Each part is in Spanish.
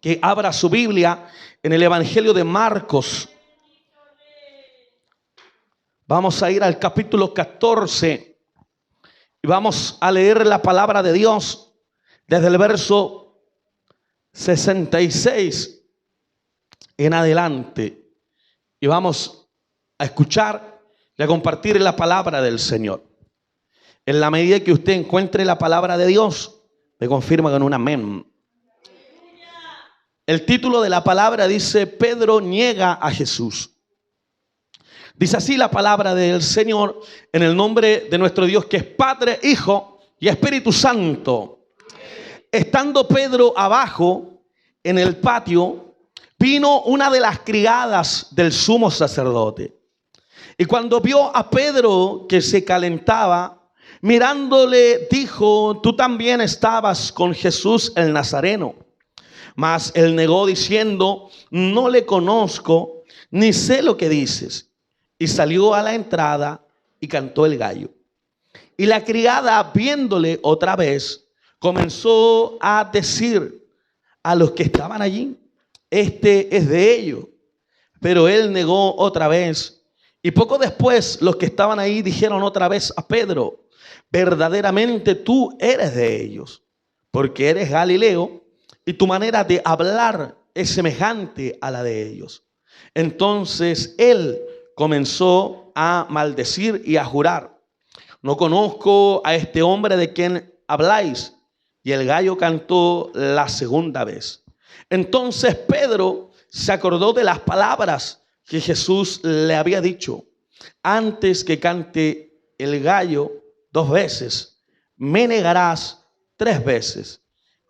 que abra su Biblia en el Evangelio de Marcos. Vamos a ir al capítulo 14 y vamos a leer la palabra de Dios desde el verso 66 en adelante. Y vamos a escuchar y a compartir la palabra del Señor. En la medida que usted encuentre la palabra de Dios, me confirma con un amén. El título de la palabra dice: Pedro niega a Jesús. Dice así la palabra del Señor, en el nombre de nuestro Dios, que es Padre, Hijo y Espíritu Santo. Estando Pedro abajo en el patio, vino una de las criadas del sumo sacerdote. Y cuando vio a Pedro que se calentaba, mirándole dijo: tú también estabas con Jesús el Nazareno. Mas él negó diciendo: no le conozco, ni sé lo que dices. Y salió a la entrada y cantó el gallo. Y la criada, viéndole otra vez, comenzó a decir a los que estaban allí: este es de ellos. Pero él negó otra vez. Y poco después los que estaban ahí dijeron otra vez a Pedro: verdaderamente tú eres de ellos, porque eres Galileo, y tu manera de hablar es semejante a la de ellos. Entonces él comenzó a maldecir y a jurar: no conozco a este hombre de quien habláis. Y el gallo cantó la segunda vez. Entonces Pedro se acordó de las palabras que Jesús le había dicho: antes que cante el gallo 2 veces, me negarás 3 veces.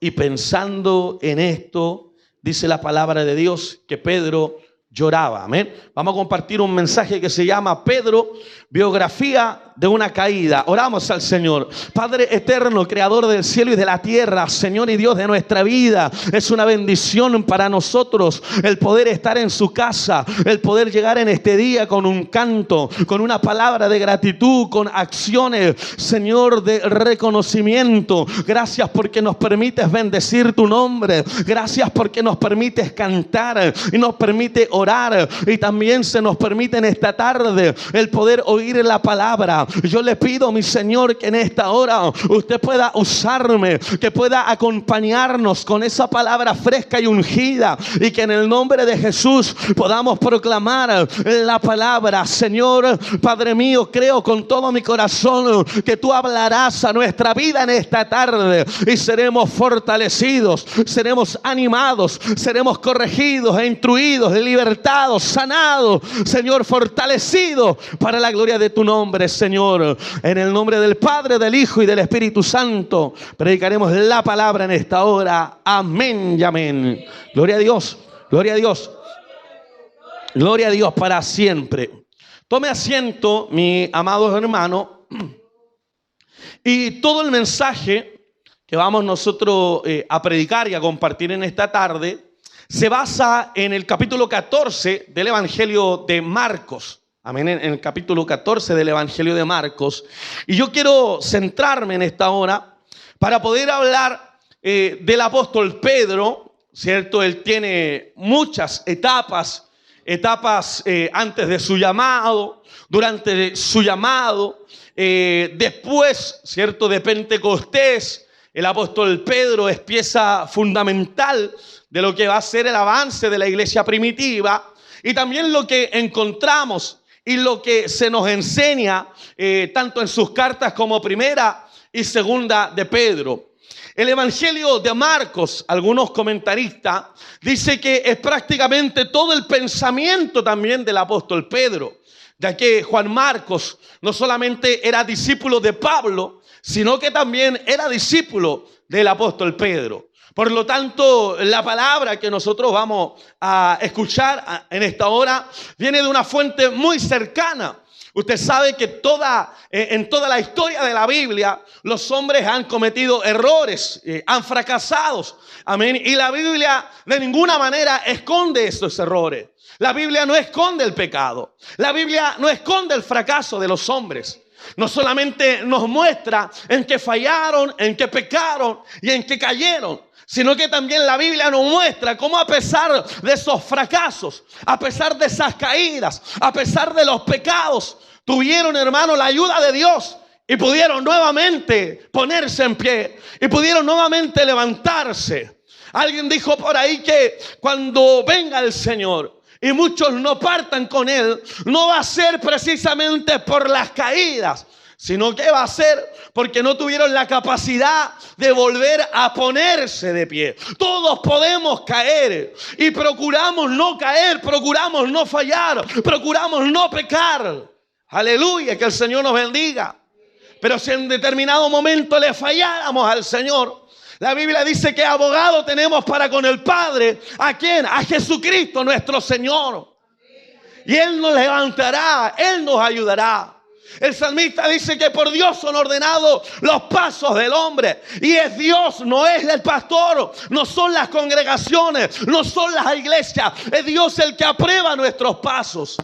Y pensando en esto, dice la palabra de Dios que Pedro lloraba. Amén. Vamos a compartir un mensaje que se llama Pedro, biografía de una caída. Oramos al Señor. Padre eterno, creador del cielo y de la tierra, Señor y Dios de nuestra vida, es una bendición para nosotros el poder estar en su casa, el poder llegar en este día con un canto, con una palabra de gratitud, con acciones, Señor, de reconocimiento. Gracias porque nos permites bendecir tu nombre. Gracias porque nos permites cantar y nos permite orar, y también se nos permite en esta tarde el poder oír la palabra. Yo le pido, mi Señor, que en esta hora usted pueda usarme, que pueda acompañarnos con esa palabra fresca y ungida, y que en el nombre de Jesús podamos proclamar la palabra. Señor, Padre mío, creo con todo mi corazón que tú hablarás a nuestra vida en esta tarde y seremos fortalecidos, seremos animados, seremos corregidos e instruidos, libertados, sanados, Señor, fortalecidos para la gloria de tu nombre, Señor. En el nombre del Padre, del Hijo y del Espíritu Santo predicaremos la palabra en esta hora. Amén y amén. Gloria a Dios, gloria a Dios, gloria a Dios para siempre. Tome asiento, mi amado hermano, y todo el mensaje que vamos nosotros a predicar y a compartir en esta tarde se basa en el capítulo 14 del Evangelio de Marcos. Amén, en el capítulo 14 del Evangelio de Marcos. Y yo quiero centrarme en esta hora para poder hablar del apóstol Pedro, ¿cierto? Él tiene muchas etapas antes de su llamado, durante su llamado, después, ¿cierto?, de Pentecostés. El apóstol Pedro es pieza fundamental de lo que va a ser el avance de la iglesia primitiva, y también lo que encontramos y lo que se nos enseña tanto en sus cartas como primera y segunda de Pedro. El Evangelio de Marcos, algunos comentaristas dicen que es prácticamente todo el pensamiento también del apóstol Pedro, ya que Juan Marcos no solamente era discípulo de Pablo, sino que también era discípulo del apóstol Pedro. Por lo tanto, la palabra que nosotros vamos a escuchar en esta hora viene de una fuente muy cercana. Usted sabe que en toda la historia de la Biblia los hombres han cometido errores, han fracasado. Amén. Y la Biblia de ninguna manera esconde esos errores. La Biblia no esconde el pecado. La Biblia no esconde el fracaso de los hombres. No solamente nos muestra en que fallaron, en que pecaron y en que cayeron, sino que también la Biblia nos muestra cómo a pesar de esos fracasos, a pesar de esas caídas, a pesar de los pecados, tuvieron, hermano, la ayuda de Dios y pudieron nuevamente ponerse en pie y pudieron nuevamente levantarse. Alguien dijo por ahí que cuando venga el Señor y muchos no partan con Él, no va a ser precisamente por las caídas, sino que va a ser porque no tuvieron la capacidad de volver a ponerse de pie. Todos podemos caer y procuramos no caer, procuramos no fallar, procuramos no pecar. Aleluya, que el Señor nos bendiga. Pero si en determinado momento le falláramos al Señor, la Biblia dice que abogado tenemos para con el Padre. ¿A quién? A Jesucristo nuestro Señor. Y Él nos levantará, Él nos ayudará. El salmista dice que por Dios son ordenados los pasos del hombre. Y es Dios, no es el pastor, no son las congregaciones, no son las iglesias. Es Dios el que aprueba nuestros pasos.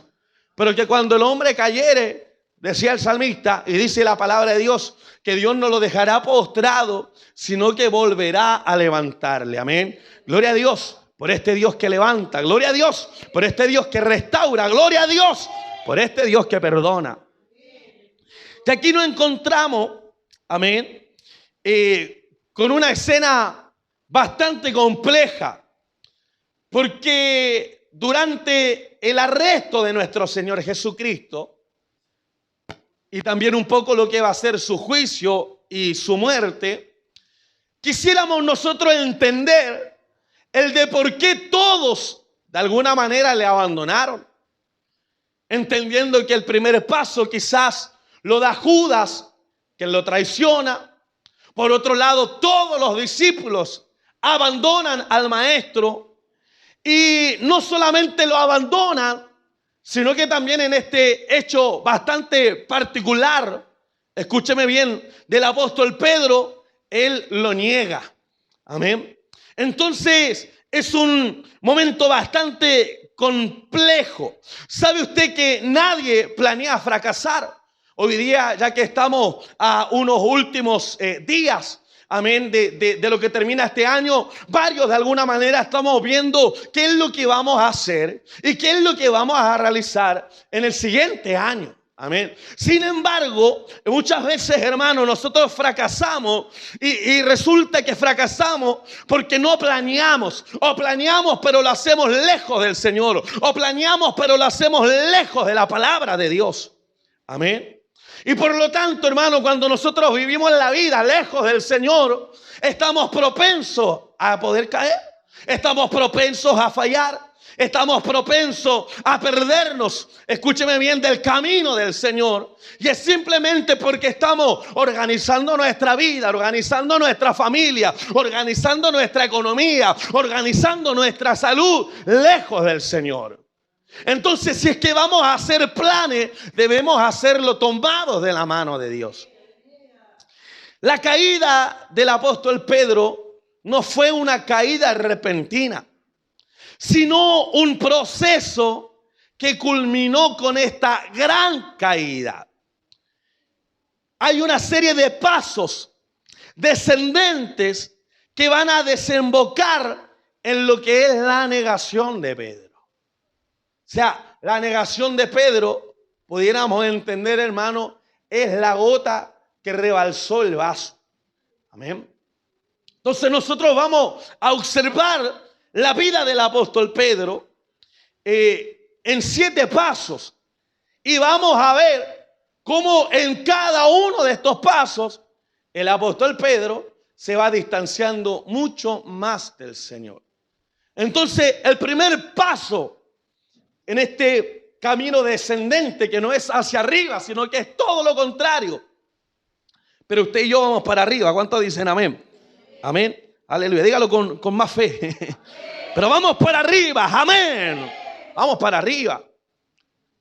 Pero que cuando el hombre cayere, decía el salmista, y dice la palabra de Dios, que Dios no lo dejará postrado, sino que volverá a levantarle. Amén. Gloria a Dios por este Dios que levanta. Gloria a Dios por este Dios que restaura. Gloria a Dios por este Dios que perdona. Que aquí nos encontramos, amén, con una escena bastante compleja, porque durante el arresto de nuestro Señor Jesucristo y también un poco lo que va a ser su juicio y su muerte, quisiéramos nosotros entender el de por qué todos de alguna manera le abandonaron, entendiendo que el primer paso quizás lo da Judas, quien lo traiciona. Por otro lado, todos los discípulos abandonan al maestro. Y no solamente lo abandonan, sino que también en este hecho bastante particular, escúcheme bien, del apóstol Pedro, él lo niega. Amén. Entonces, es un momento bastante complejo. ¿Sabe usted que nadie planea fracasar? Hoy día, ya que estamos a unos últimos días, amén, de lo que termina este año, varios de alguna manera estamos viendo qué es lo que vamos a hacer y qué es lo que vamos a realizar en el siguiente año. Amén. Sin embargo, muchas veces, hermanos, nosotros fracasamos y resulta que fracasamos porque no planeamos. O planeamos pero lo hacemos lejos del Señor. O planeamos pero lo hacemos lejos de la palabra de Dios. Amén. Y por lo tanto, hermano, cuando nosotros vivimos la vida lejos del Señor, estamos propensos a poder caer, estamos propensos a fallar, estamos propensos a perdernos, escúcheme bien, del camino del Señor. Y es simplemente porque estamos organizando nuestra vida, organizando nuestra familia, organizando nuestra economía, organizando nuestra salud lejos del Señor. Entonces, si es que vamos a hacer planes, debemos hacerlo tomados de la mano de Dios. La caída del apóstol Pedro no fue una caída repentina, sino un proceso que culminó con esta gran caída. Hay una serie de pasos descendentes que van a desembocar en lo que es la negación de Pedro. O sea, la negación de Pedro, pudiéramos entender, hermano, es la gota que rebalsó el vaso. Amén. Entonces nosotros vamos a observar la vida del apóstol Pedro en 7 pasos. Y vamos a ver cómo en cada uno de estos pasos el apóstol Pedro se va distanciando mucho más del Señor. Entonces, el primer paso en este camino descendente, que no es hacia arriba, sino que es todo lo contrario. Pero usted y yo vamos para arriba. ¿Cuántos dicen amén? Amén. Aleluya. Dígalo con más fe. Pero vamos para arriba. Amén. Vamos para arriba.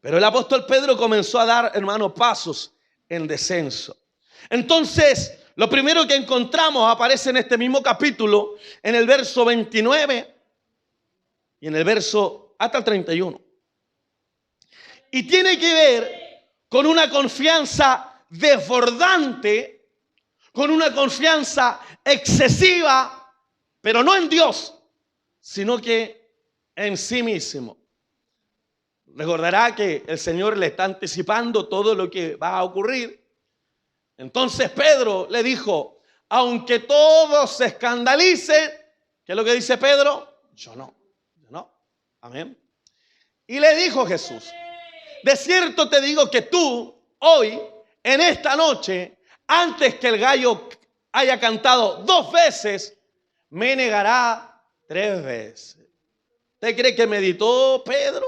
Pero el apóstol Pedro comenzó a dar, hermanos, pasos en descenso. Entonces, lo primero que encontramos aparece en este mismo capítulo, en el verso 29 y en el verso hasta el 31. Y tiene que ver con una confianza desbordante, con una confianza excesiva, pero no en Dios, sino que en sí mismo. Recordará que el Señor le está anticipando todo lo que va a ocurrir. Entonces Pedro le dijo, aunque todos se escandalicen, ¿qué es lo que dice Pedro? Yo no. Amén. Y le dijo Jesús, de cierto te digo que tú, hoy, en esta noche, antes que el gallo haya cantado 2 veces, me negará 3 veces. ¿Usted cree que meditó Pedro?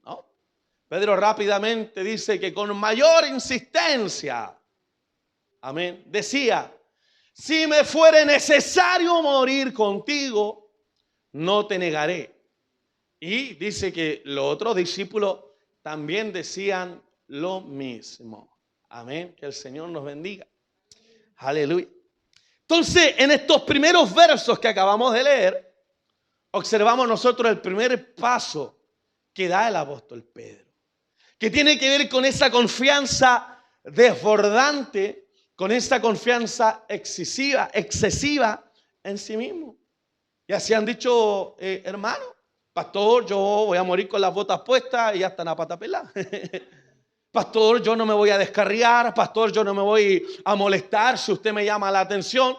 No. Pedro rápidamente dice que con mayor insistencia, amén, decía, si me fuere necesario morir contigo, no te negaré. Y dice que los otros discípulos también decían lo mismo. Amén. Que el Señor nos bendiga. Aleluya. Entonces, en estos primeros versos que acabamos de leer, observamos nosotros el primer paso que da el apóstol Pedro, que tiene que ver con esa confianza desbordante, con esa confianza excesiva en sí mismo. Y así han dicho, hermanos, pastor, yo voy a morir con las botas puestas y ya están a pata pelada. Pastor, yo no me voy a descarriar. Pastor, yo no me voy a molestar si usted me llama la atención.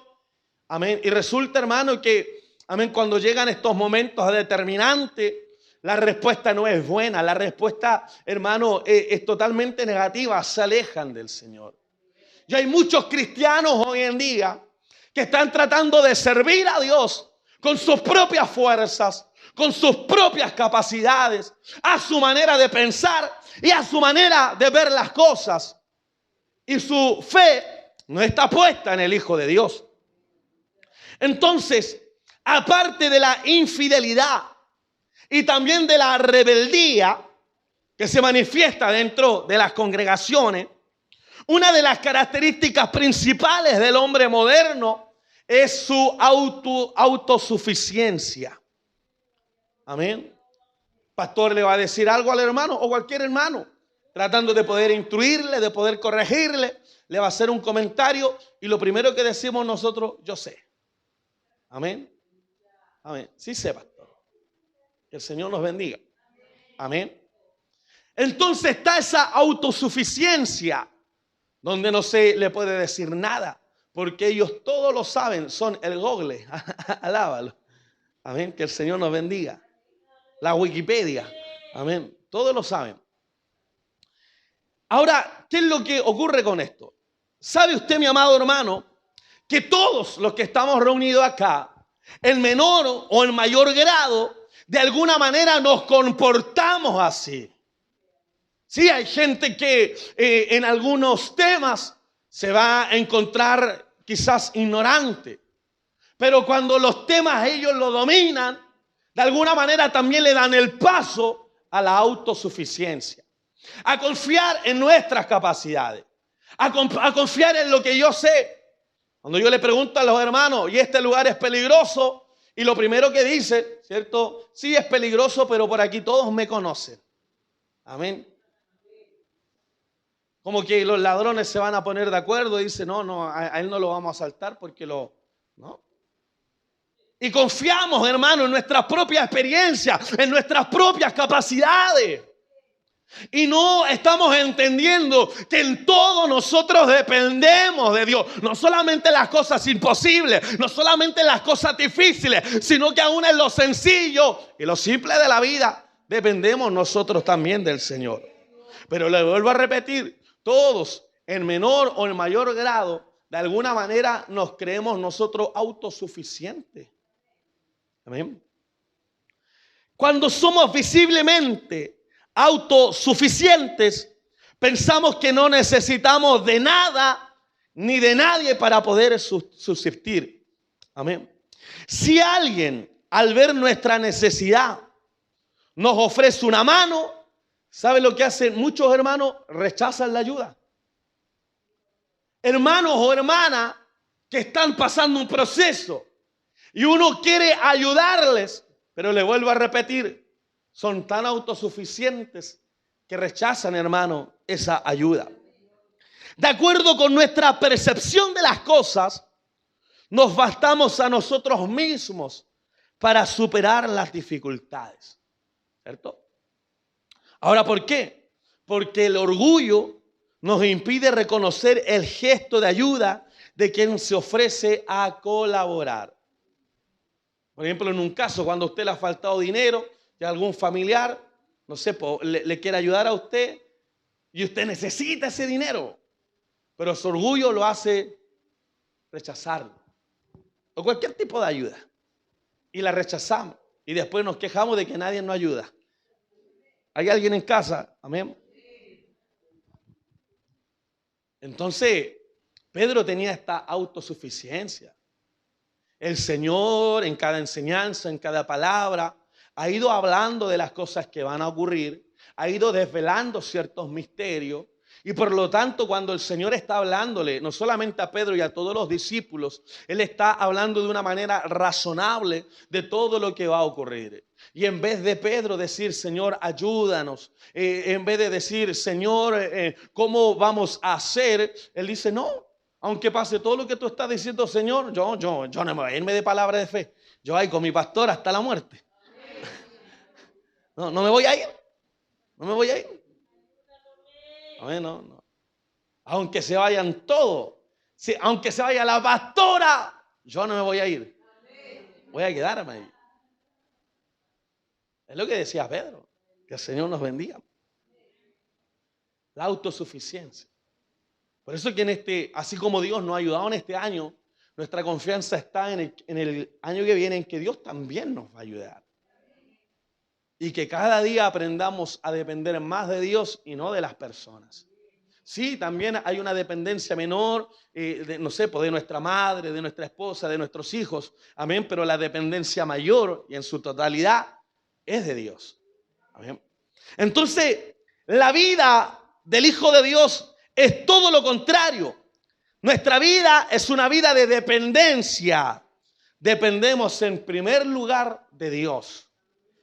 Amén. Y resulta, hermano, que amén, cuando llegan estos momentos determinantes, la respuesta no es buena. La respuesta, hermano, es totalmente negativa. Se alejan del Señor. Y hay muchos cristianos hoy en día que están tratando de servir a Dios con sus propias fuerzas, con sus propias capacidades, a su manera de pensar y a su manera de ver las cosas. Y su fe no está puesta en el Hijo de Dios. Entonces, aparte de la infidelidad y también de la rebeldía que se manifiesta dentro de las congregaciones, una de las características principales del hombre moderno es su autosuficiencia. Amén. Pastor le va a decir algo al hermano o cualquier hermano, tratando de poder instruirle, de poder corregirle, le va a hacer un comentario y lo primero que decimos nosotros, yo sé. Amén. Amén. Sí sé, pastor. Que el Señor nos bendiga. Amén. Entonces está esa autosuficiencia donde no se le puede decir nada, porque ellos todos lo saben, son el Google. Alábalo. Amén. Que el Señor nos bendiga. La Wikipedia. Amén. Todos lo saben. Ahora, ¿qué es lo que ocurre con esto? ¿Sabe usted, mi amado hermano, que todos los que estamos reunidos acá, en menor o en mayor grado, de alguna manera nos comportamos así? Sí, hay gente que en algunos temas se va a encontrar quizás ignorante, pero cuando los temas ellos lo dominan, de alguna manera también le dan el paso a la autosuficiencia, a confiar en nuestras capacidades, a confiar en lo que yo sé. Cuando yo le pregunto a los hermanos, ¿y este lugar es peligroso? Y lo primero que dice, ¿cierto? Sí, es peligroso, pero por aquí todos me conocen. Amén. Como que los ladrones se van a poner de acuerdo y dicen, no, a él no lo vamos a asaltar porque ¿no? Y confiamos, hermano, en nuestras propias experiencias, en nuestras propias capacidades. Y no estamos entendiendo que en todo nosotros dependemos de Dios. No solamente las cosas imposibles, no solamente las cosas difíciles, sino que aún en lo sencillo y lo simple de la vida, dependemos nosotros también del Señor. Pero le vuelvo a repetir, todos en menor o en mayor grado, de alguna manera nos creemos nosotros autosuficientes. Amén. Cuando somos visiblemente autosuficientes, pensamos que no necesitamos de nada ni de nadie para poder subsistir. Amén. Si alguien al ver nuestra necesidad nos ofrece una mano, ¿sabe lo que hacen muchos hermanos? Rechazan la ayuda. Hermanos o hermanas que están pasando un proceso y uno quiere ayudarles, pero le vuelvo a repetir, son tan autosuficientes que rechazan, hermano, esa ayuda. De acuerdo con nuestra percepción de las cosas, nos bastamos a nosotros mismos para superar las dificultades. ¿Cierto? Ahora, ¿por qué? Porque el orgullo nos impide reconocer el gesto de ayuda de quien se ofrece a colaborar. Por ejemplo, en un caso, cuando a usted le ha faltado dinero y algún familiar, no sé, le quiere ayudar a usted y usted necesita ese dinero, pero su orgullo lo hace rechazarlo. O cualquier tipo de ayuda. Y la rechazamos. Y después nos quejamos de que nadie nos ayuda. ¿Hay alguien en casa? Amén. Entonces, Pedro tenía esta autosuficiencia. El Señor en cada enseñanza, en cada palabra, ha ido hablando de las cosas que van a ocurrir, ha ido desvelando ciertos misterios. Y por lo tanto, cuando el Señor está hablándole, no solamente a Pedro y a todos los discípulos, Él está hablando de una manera razonable de todo lo que va a ocurrir. Y en vez de Pedro decir, Señor, ayúdanos, en vez de decir, Señor, ¿cómo vamos a hacer? Él dice, no, aunque pase todo lo que tú estás diciendo, Señor, yo no me voy a irme de palabra de fe. Yo ahí con mi pastor hasta la muerte. No me voy a ir. No me voy a ir. No. Aunque se vayan todos, aunque se vaya la pastora, yo no me voy a ir. Voy a quedarme ahí. Es lo que decía Pedro. Que el Señor nos bendiga. La autosuficiencia. Por eso que así como Dios nos ha ayudado en este año, nuestra confianza está en el año que viene, en que Dios también nos va a ayudar. Y que cada día aprendamos a depender más de Dios y no de las personas. Sí, también hay una dependencia menor, de nuestra madre, de nuestra esposa, de nuestros hijos. Amén, pero la dependencia mayor y en su totalidad es de Dios. Amén. Entonces, la vida del Hijo de Dios es todo lo contrario. Nuestra vida es una vida de dependencia. Dependemos en primer lugar de Dios.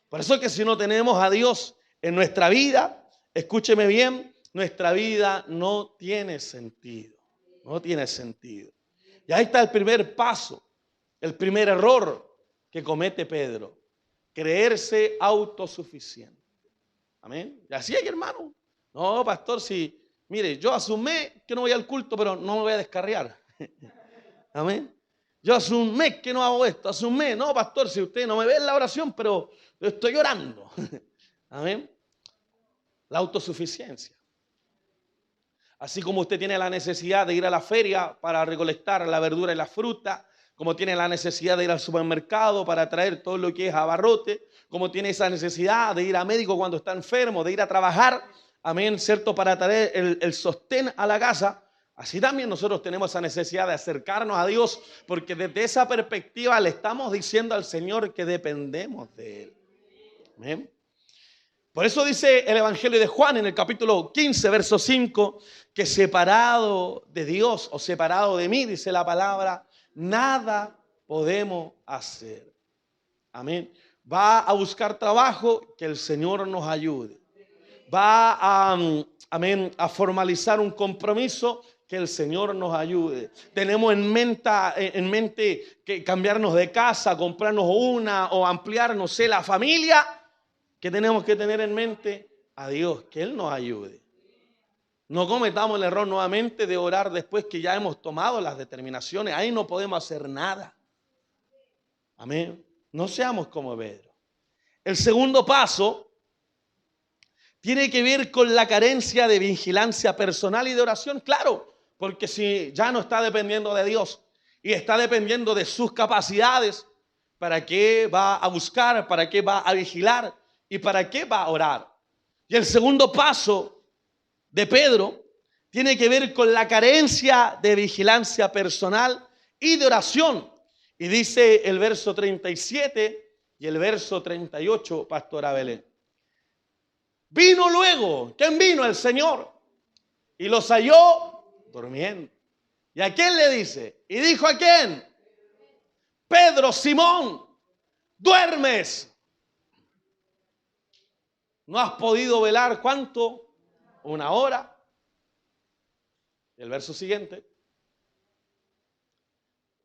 Por eso que si no tenemos a Dios en nuestra vida, escúcheme bien, nuestra vida no tiene sentido. No tiene sentido. Y ahí está el primer paso, el primer error que comete Pedro. Creerse autosuficiente. Amén. Y así es, hermano. No, pastor, mire, yo hace un mes que no voy al culto, pero no me voy a descarriar. Amén. Yo hace un mes que no hago esto, hace un mes. No, pastor, si usted no me ve en la oración, pero estoy orando. Amén. La autosuficiencia. Así como usted tiene la necesidad de ir a la feria para recolectar la verdura y la fruta, como tiene la necesidad de ir al supermercado para traer todo lo que es abarrote, como tiene esa necesidad de ir a médico cuando está enfermo, de ir a trabajar, amén, ¿cierto? Para traer el sostén a la casa. Así también nosotros tenemos esa necesidad de acercarnos a Dios, porque desde esa perspectiva le estamos diciendo al Señor que dependemos de Él. Amén. Por eso dice el Evangelio de Juan en el capítulo 15, verso 5, que separado de Dios o separado de mí, dice la palabra, nada podemos hacer. Amén. Va a buscar trabajo, que el Señor nos ayude. Va a formalizar un compromiso, que el Señor nos ayude. Tenemos en mente que cambiarnos de casa, comprarnos una o ampliar, no sé, la familia. Que tenemos que tener en mente a Dios, que Él nos ayude. No cometamos el error nuevamente de orar después que ya hemos tomado las determinaciones. Ahí no podemos hacer nada. Amén. No seamos como Pedro. El segundo paso tiene que ver con la carencia de vigilancia personal y de oración. Claro, porque si ya no está dependiendo de Dios y está dependiendo de sus capacidades, ¿para qué va a buscar? ¿Para qué va a vigilar? ¿Y para qué va a orar? Y el segundo paso de Pedro tiene que ver con la carencia de vigilancia personal y de oración. Y dice el verso 37 y el verso 38, Pastora Belén. Vino luego, ¿quién vino? El Señor. Y los halló durmiendo. ¿Y a quién le dice? Y dijo, ¿a quién? Pedro, Simón, duermes. ¿No has podido velar cuánto? Una hora. Y el verso siguiente.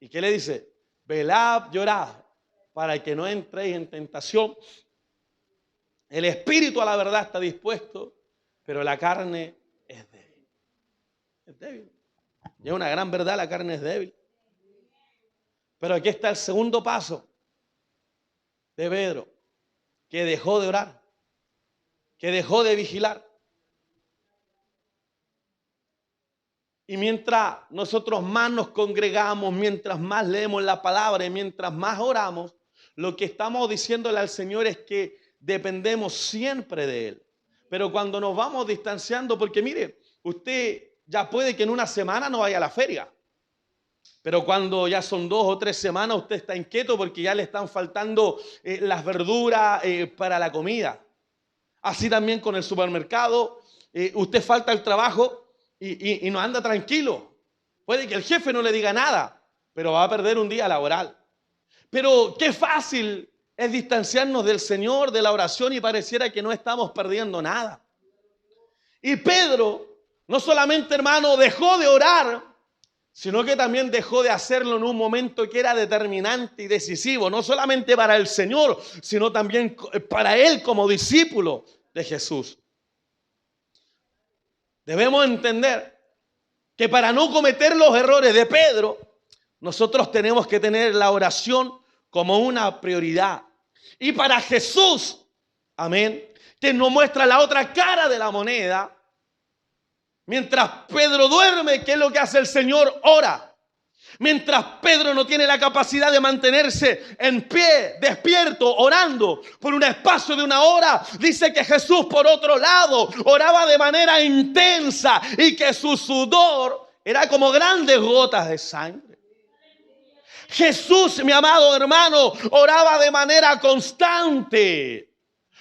¿Y qué le dice? Velad, llorad, para que no entréis en tentación. El espíritu a la verdad está dispuesto, pero la carne es débil. Es débil. Y es una gran verdad, la carne es débil. Pero aquí está el segundo paso de Pedro, que dejó de orar, que dejó de vigilar. Y mientras nosotros más nos congregamos, mientras más leemos la palabra y mientras más oramos, lo que estamos diciéndole al Señor es que dependemos siempre de Él. Pero cuando nos vamos distanciando, porque mire, usted ya puede que en una semana no vaya a la feria, pero cuando ya son 2 o 3 semanas, usted está inquieto porque ya le están faltando las verduras para la comida. Así también con el supermercado, usted falta al trabajo y no anda tranquilo. Puede que el jefe no le diga nada, pero va a perder un día laboral. Pero qué fácil es distanciarnos del Señor, de la oración, y pareciera que no estamos perdiendo nada. Y Pedro, no solamente, hermano, dejó de orar, sino que también dejó de hacerlo en un momento que era determinante y decisivo, no solamente para el Señor, sino también para él como discípulo de Jesús. Debemos entender que para no cometer los errores de Pedro, nosotros tenemos que tener la oración como una prioridad. Y para Jesús, amén, que nos muestra la otra cara de la moneda, mientras Pedro duerme, ¿qué es lo que hace el Señor? Ora. Mientras Pedro no tiene la capacidad de mantenerse en pie, despierto, orando por un espacio de 1 hora, dice que Jesús, por otro lado, oraba de manera intensa y que su sudor era como grandes gotas de sangre. Jesús, mi amado hermano, oraba de manera constante,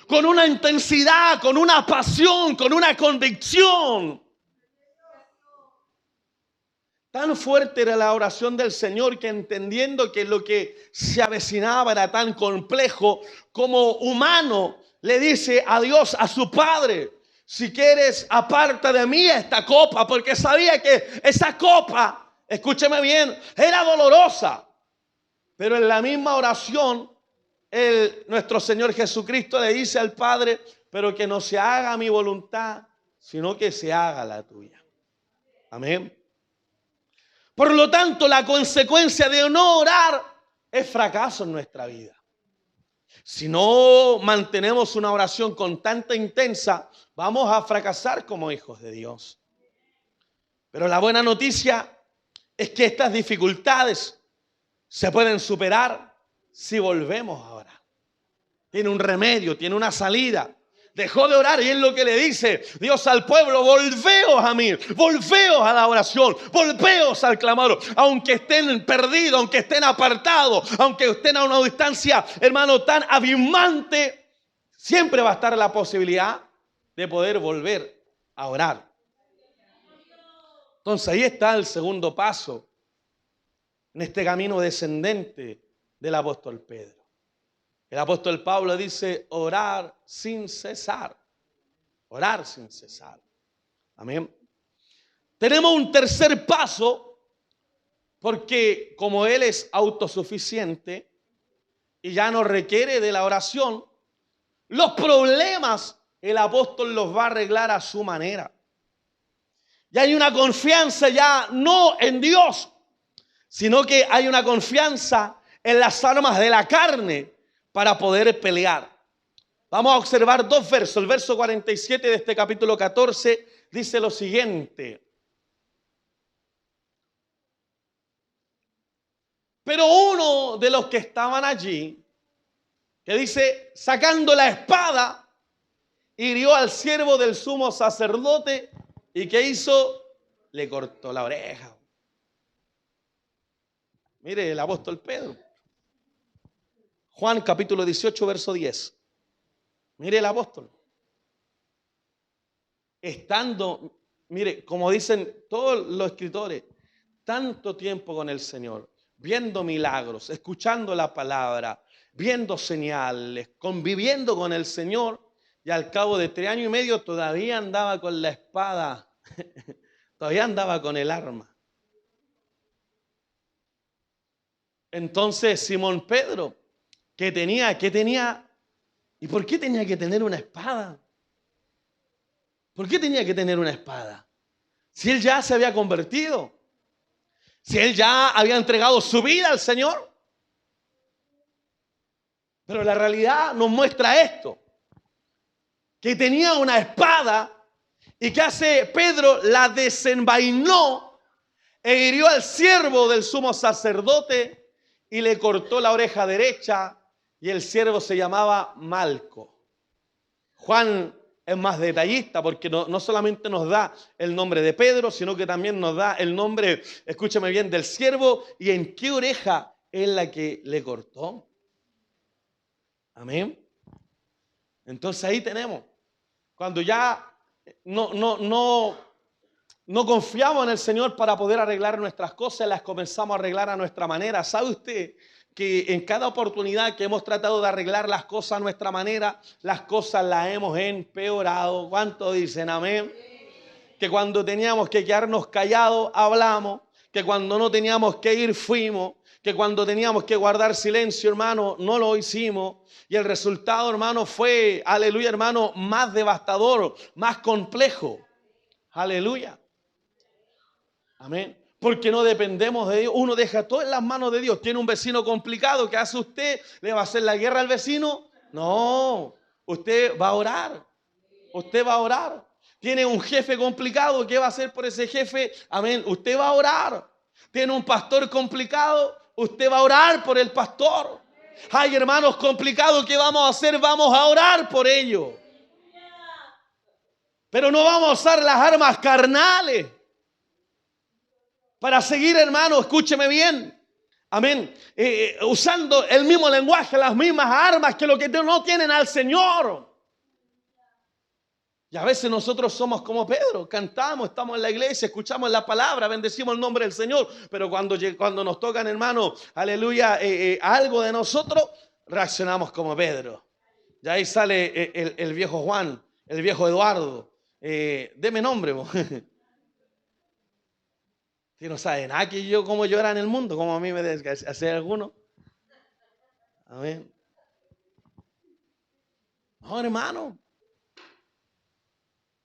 con una intensidad, con una pasión, con una convicción. Tan fuerte era la oración del Señor que, entendiendo que lo que se avecinaba era tan complejo, como humano le dice a Dios, a su Padre: si quieres, aparta de mí esta copa, porque sabía que esa copa, escúcheme bien, era dolorosa. Pero en la misma oración, nuestro Señor Jesucristo le dice al Padre: pero que no se haga mi voluntad, sino que se haga la tuya. Amén. Por lo tanto, la consecuencia de no orar es fracaso en nuestra vida. Si no mantenemos una oración constante e intensa, vamos a fracasar como hijos de Dios. Pero la buena noticia es que estas dificultades se pueden superar si volvemos a orar. Tiene un remedio, tiene una salida. Dejó de orar y es lo que le dice Dios al pueblo: volveos a mí, volveos a la oración, volveos al clamor. Aunque estén perdidos, aunque estén apartados, aunque estén a una distancia, hermano, tan abismante, siempre va a estar la posibilidad de poder volver a orar. Entonces ahí está el segundo paso en este camino descendente del apóstol Pedro. El apóstol Pablo dice: orar sin cesar. Orar sin cesar. Amén. Tenemos un tercer paso, porque como Él es autosuficiente y ya no requiere de la oración, los problemas el apóstol los va a arreglar a su manera. Y hay una confianza ya no en Dios, sino que hay una confianza en las armas de la carne para poder pelear. Vamos a observar 2 versos. El verso 47 de este capítulo 14 dice lo siguiente: pero uno de los que estaban allí, que dice, sacando la espada, hirió al siervo del sumo sacerdote, y ¿qué hizo? Le cortó la oreja. Mire el apóstol Pedro. Juan capítulo 18, verso 10. Mire el apóstol. Estando, mire, como dicen todos los escritores, tanto tiempo con el Señor, viendo milagros, escuchando la palabra, viendo señales, conviviendo con el Señor, y al cabo de 3 años y medio todavía andaba con la espada, todavía andaba con el arma. Entonces Simón Pedro, ¿qué tenía? ¿Y por qué tenía que tener una espada? ¿Por qué tenía que tener una espada? Si él ya se había convertido, si él ya había entregado su vida al Señor. Pero la realidad nos muestra esto, que tenía una espada y que hace Pedro la desenvainó e hirió al siervo del sumo sacerdote y le cortó la oreja derecha, y el siervo se llamaba Malco. Juan es más detallista porque no solamente nos da el nombre de Pedro, sino que también nos da el nombre, escúchame bien, del siervo y en qué oreja es la que le cortó. Amén. Entonces ahí tenemos, cuando ya no confiamos en el Señor para poder arreglar nuestras cosas, las comenzamos a arreglar a nuestra manera. ¿Sabe usted que en cada oportunidad que hemos tratado de arreglar las cosas a nuestra manera, las cosas las hemos empeorado? ¿Cuántos dicen amén? Que cuando teníamos que quedarnos callados, hablamos. Que cuando no teníamos que ir, fuimos. Que cuando teníamos que guardar silencio, hermano, no lo hicimos. Y el resultado, hermano, fue, aleluya, hermano, más devastador, más complejo. Aleluya. Amén. Porque no dependemos de Dios. Uno deja todo en las manos de Dios. Tiene un vecino complicado. ¿Qué hace usted? ¿Le va a hacer la guerra al vecino? No. Usted va a orar. Usted va a orar. Tiene un jefe complicado. ¿Qué va a hacer por ese jefe? Amén. Usted va a orar. Tiene un pastor complicado. Usted va a orar por el pastor. Hay hermanos complicados. ¿Qué vamos a hacer? Vamos a orar por ellos. Pero no vamos a usar las armas carnales para seguir, hermano, escúcheme bien, amén, usando el mismo lenguaje, las mismas armas que los que no tienen al Señor. Y a veces nosotros somos como Pedro, cantamos, estamos en la iglesia, escuchamos la palabra, bendecimos el nombre del Señor, pero cuando nos tocan, hermano, aleluya, algo de nosotros, reaccionamos como Pedro. Y ahí sale el viejo Juan, el viejo Eduardo, deme nombre, Si no saben nada que yo, como yo era en el mundo, como a mí me hace alguno. Amén. No, hermano.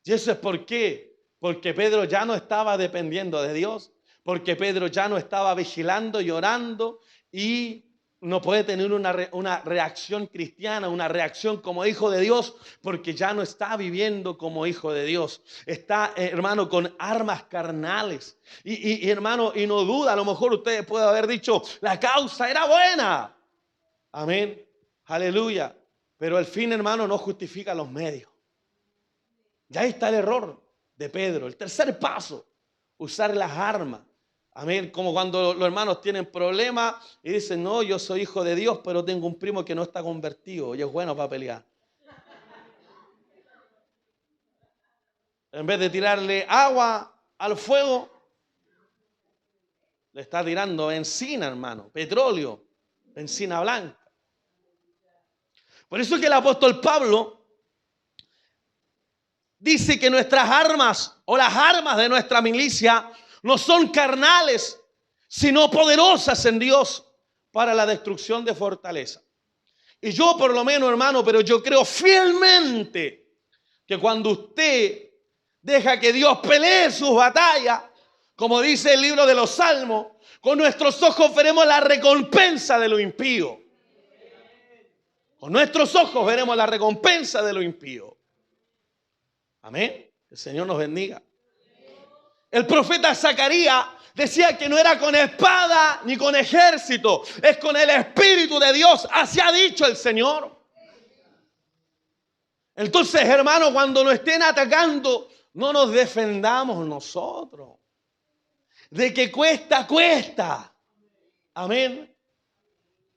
¿Y eso es por qué? Porque Pedro ya no estaba dependiendo de Dios. Porque Pedro ya no estaba vigilando y orando. Y no puede tener una reacción cristiana, una reacción como hijo de Dios, porque ya no está viviendo como hijo de Dios. Está, hermano, con armas carnales. Y hermano, y no duda, a lo mejor usted puede haber dicho, la causa era buena. Amén. Aleluya. Pero el fin, hermano, no justifica los medios. Ya ahí está el error de Pedro. El tercer paso, usar las armas. Amén, como cuando los hermanos tienen problemas y dicen, no, yo soy hijo de Dios, pero tengo un primo que no está convertido y es bueno para pelear. En vez de tirarle agua al fuego, le está tirando benzina, hermano, petróleo, benzina blanca. Por eso es que el apóstol Pablo dice que nuestras armas o las armas de nuestra milicia no son carnales, sino poderosas en Dios para la destrucción de fortaleza. Y yo por lo menos, hermano, pero yo creo fielmente que cuando usted deja que Dios pelee sus batallas, como dice el libro de los Salmos, con nuestros ojos veremos la recompensa de lo impío. Con nuestros ojos veremos la recompensa de lo impío. Amén. El Señor nos bendiga. El profeta Zacarías decía que no era con espada ni con ejército, es con el Espíritu de Dios, así ha dicho el Señor. Entonces, hermano, cuando nos estén atacando, no nos defendamos nosotros. De que cuesta, cuesta. Amén.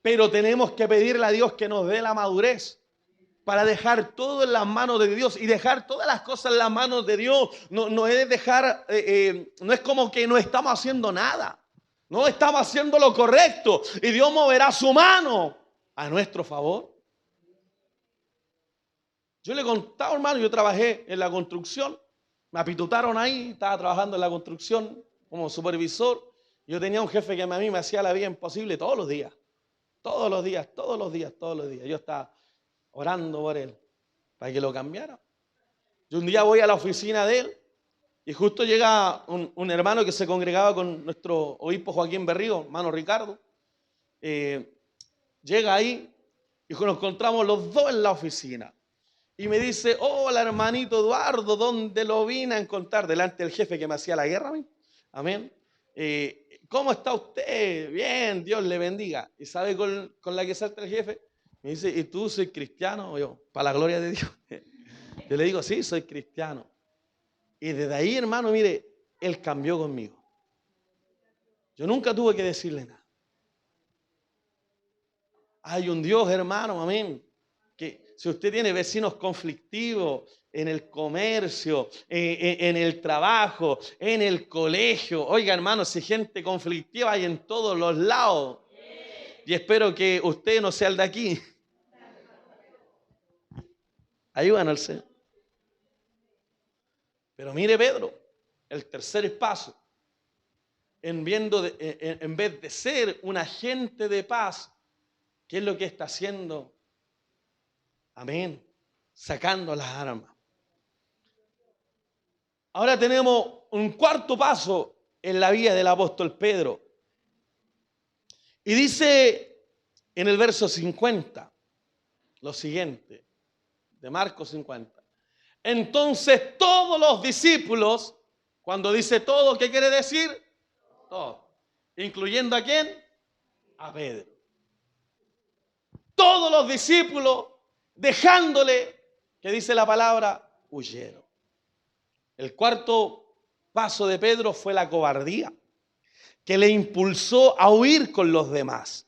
Pero tenemos que pedirle a Dios que nos dé la madurez para dejar todo en las manos de Dios y dejar todas las cosas en las manos de Dios. No es dejar, no es como que no estamos haciendo nada. No estamos haciendo lo correcto y Dios moverá su mano a nuestro favor. Yo le contaba, hermano, yo trabajé en la construcción. Me apitutaron ahí, estaba trabajando en la construcción como supervisor. Yo tenía un jefe que a mí me hacía la vida imposible todos los días. Todos los días, todos los días, todos los días. Yo estaba orando por él para que lo cambiara. Yo un día voy a la oficina de él y justo llega un hermano que se congregaba con nuestro obispo Joaquín Berrío, hermano Ricardo. Llega ahí y nos encontramos los dos en la oficina. Y me dice, hola hermanito Eduardo, ¿dónde lo vine a encontrar? Delante del jefe que me hacía la guerra a mí. Amén. ¿Cómo está usted? Bien, Dios le bendiga. ¿Y sabe con la que salta el jefe? Me dice, ¿y tú soy cristiano? Yo, para la gloria de Dios. Yo le digo, sí, soy cristiano. Y desde ahí, hermano, mire, él cambió conmigo. Yo nunca tuve que decirle nada. Hay un Dios, hermano, amén, que si usted tiene vecinos conflictivos en el comercio, en el trabajo, en el colegio, oiga, hermano, si gente conflictiva hay en todos los lados. Y espero que usted no sea el de aquí. Ayúdanos al Señor. Pero mire Pedro, el tercer paso, en vez de ser un agente de paz, ¿qué es lo que está haciendo? Amén. Sacando las armas. Ahora tenemos un cuarto paso en la vida del apóstol Pedro. Y dice en el verso 50 lo siguiente, de Marcos 50. Entonces todos los discípulos, cuando dice todo, ¿qué quiere decir? Todo. ¿Incluyendo a quién? A Pedro. Todos los discípulos, dejándole, ¿qué dice la palabra? Huyeron. El cuarto paso de Pedro fue la cobardía, que le impulsó a huir con los demás.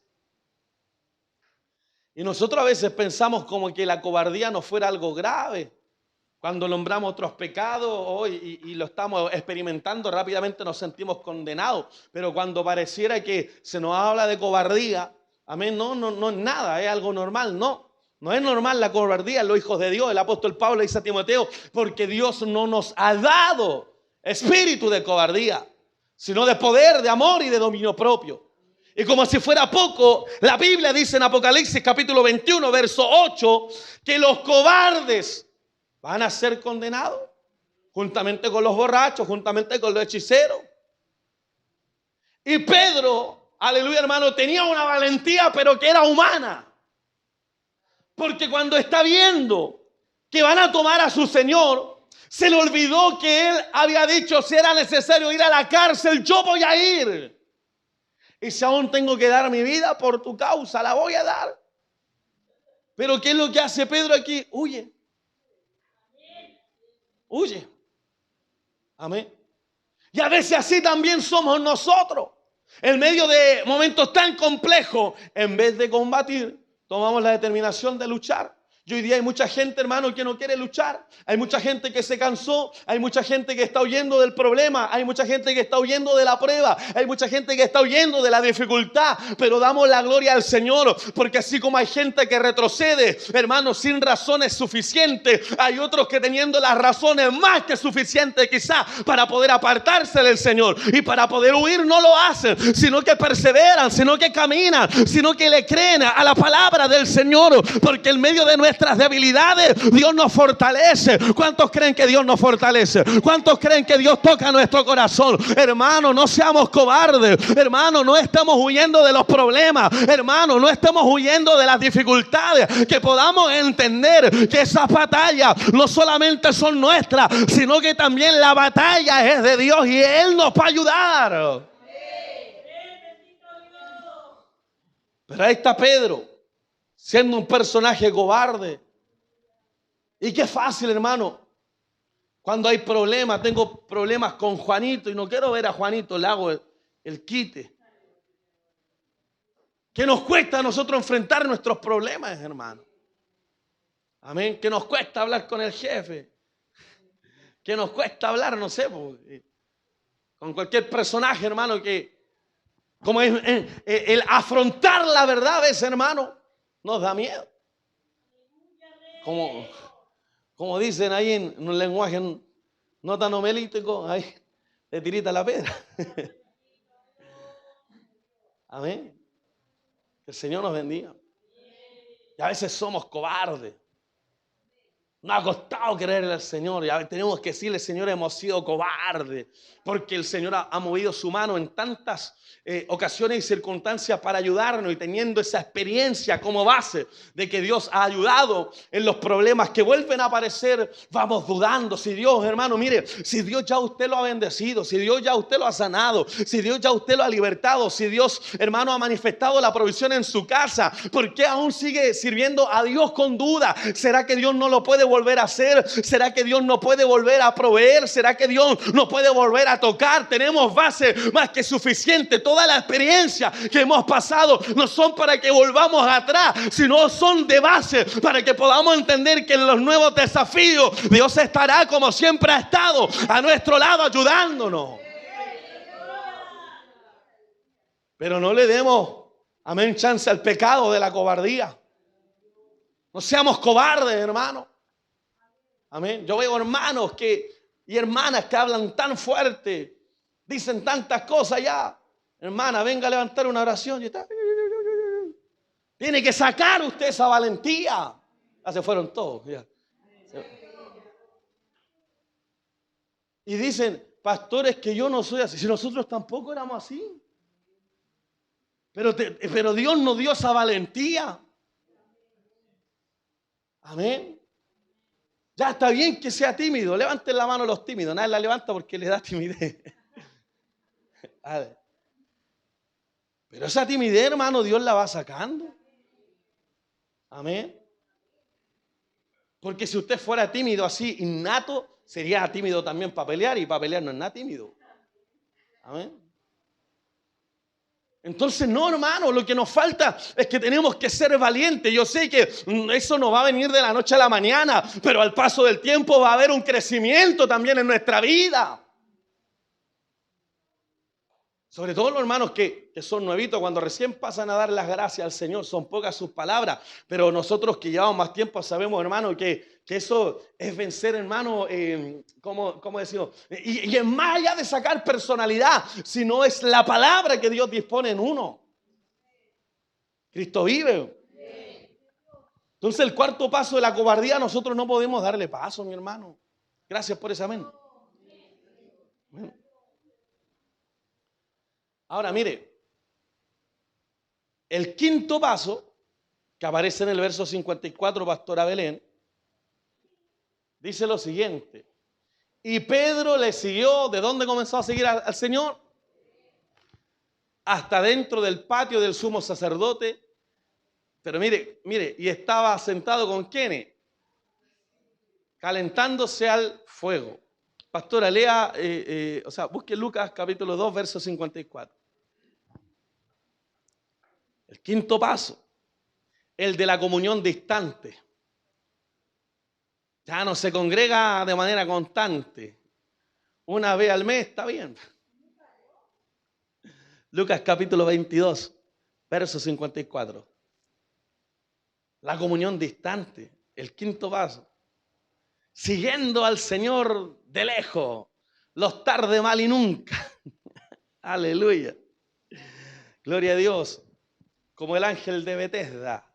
Y nosotros a veces pensamos como que la cobardía no fuera algo grave. Cuando nombramos otros pecados y lo estamos experimentando, rápidamente nos sentimos condenados. Pero cuando pareciera que se nos habla de cobardía, amén, no es nada, es algo normal, no es normal la cobardía en los hijos de Dios. El apóstol Pablo dice a Timoteo, porque Dios no nos ha dado espíritu de cobardía, sino de poder, de amor y de dominio propio. Y como si fuera poco, la Biblia dice en Apocalipsis capítulo 21, verso 8, que los cobardes van a ser condenados, juntamente con los borrachos, juntamente con los hechiceros. Y Pedro, aleluya hermano, tenía una valentía, pero que era humana. Porque cuando está viendo que van a tomar a su Señor, se le olvidó que él había dicho, si era necesario ir a la cárcel, yo voy a ir. Y si aún tengo que dar mi vida por tu causa, la voy a dar. Pero ¿qué es lo que hace Pedro aquí? Huye. Huye. Amén. Y a veces así también somos nosotros. En medio de momentos tan complejos, en vez de combatir, tomamos la determinación de luchar. Y hoy día hay mucha gente, hermano, que no quiere luchar. Hay mucha gente que se cansó. Hay mucha gente que está huyendo del problema. Hay mucha gente que está huyendo de la prueba. Hay mucha gente que está huyendo de la dificultad. Pero damos la gloria al Señor. Porque así como hay gente que retrocede, hermano, sin razones suficientes, hay otros que teniendo las razones más que suficientes quizás para poder apartarse del Señor. Y para poder huir no lo hacen, sino que perseveran, sino que caminan, sino que le creen a la palabra del Señor. Porque en medio de nuestras debilidades Dios nos fortalece. ¿Cuántos creen que Dios nos fortalece? ¿Cuántos creen que Dios toca nuestro corazón? Hermano, no seamos cobardes. Hermano, no estamos huyendo de los problemas. Hermano, no estamos huyendo de las dificultades. Que podamos entender que esas batallas no solamente son nuestras, sino que también la batalla es de Dios y Él nos va a ayudar. Pero ahí está Pedro, siendo un personaje cobarde. Y qué fácil, hermano. Cuando hay problemas, tengo problemas con Juanito y no quiero ver a Juanito, le hago el quite. ¿Qué nos cuesta a nosotros enfrentar nuestros problemas, hermano? Amén. ¿Qué nos cuesta hablar con el jefe? ¿Qué nos cuesta hablar, no sé, con cualquier personaje, hermano, que como es el afrontar la verdad a veces, hermano, nos da miedo. Como dicen ahí en un lenguaje no tan homilítico, ahí te tirita la piedra. Amén. Que el Señor nos bendiga. Y a veces somos cobardes. Nos ha costado creerle al Señor. Y a veces tenemos que decirle, Señor, hemos sido cobardes. Porque el Señor ha movido su mano en tantas ocasiones y circunstancias para ayudarnos. Y teniendo esa experiencia como base de que Dios ha ayudado en los problemas que vuelven a aparecer, vamos dudando. Si Dios, hermano, mire, si Dios ya usted lo ha bendecido, si Dios ya usted lo ha sanado, si Dios ya usted lo ha libertado, si Dios, hermano, ha manifestado la provisión en su casa, ¿por qué aún sigue sirviendo a Dios con duda? ¿Será que Dios no lo puede volver a hacer? ¿Será que Dios no puede volver a proveer? ¿Será que Dios no puede volver a tocar? Tenemos base más que suficiente. Toda la experiencia que hemos pasado no son para que volvamos atrás, sino son de base para que podamos entender que en los nuevos desafíos Dios estará como siempre ha estado a nuestro lado ayudándonos. Pero no le demos, amén, chance al pecado de la cobardía. No seamos cobardes, hermano. Amén. Yo veo hermanos y hermanas que hablan tan fuerte, dicen tantas cosas ya. Hermana, venga a levantar una oración. Y está. Tiene que sacar usted esa valentía. Ya se fueron todos. Ya. Y dicen, pastores, que yo no soy así. Si nosotros tampoco éramos así. Pero Dios nos dio esa valentía. Amén. Ya está bien que sea tímido. Levanten la mano los tímidos. Nadie la levanta porque le da timidez. A ver. Pero esa timidez, hermano, Dios la va sacando. Amén. Porque si usted fuera tímido así, innato, sería tímido también para pelear. Y para pelear no es nada tímido. Amén. Entonces, no, hermano, lo que nos falta es que tenemos que ser valientes. Yo sé que eso no va a venir de la noche a la mañana, pero al paso del tiempo va a haber un crecimiento también en nuestra vida. Sobre todo los hermanos que son nuevitos, cuando recién pasan a dar las gracias al Señor, son pocas sus palabras, pero nosotros que llevamos más tiempo sabemos, hermano, que eso es vencer, hermano, ¿cómo decimos? Y es más allá de sacar personalidad, sino es la palabra que Dios dispone en uno. Cristo vive. Entonces el cuarto paso de la cobardía, nosotros no podemos darle paso, mi hermano. Gracias por ese amén. Amén. Ahora mire, el quinto paso, que aparece en el verso 54, Pastora Belén, dice lo siguiente. Y Pedro le siguió, ¿de dónde comenzó a seguir al Señor? Hasta dentro del patio del sumo sacerdote. Pero mire, y estaba sentado con ¿quiénes? Calentándose al fuego. Pastora, lea, busque Lucas capítulo 2, verso 54. El quinto paso, el de la comunión distante. Ya no se congrega de manera constante. Una vez al mes está bien. Lucas capítulo 22, verso 54. La comunión distante, el quinto paso. Siguiendo al Señor de lejos, los tarde mal y nunca. Aleluya. Gloria a Dios. Como el ángel de Betesda,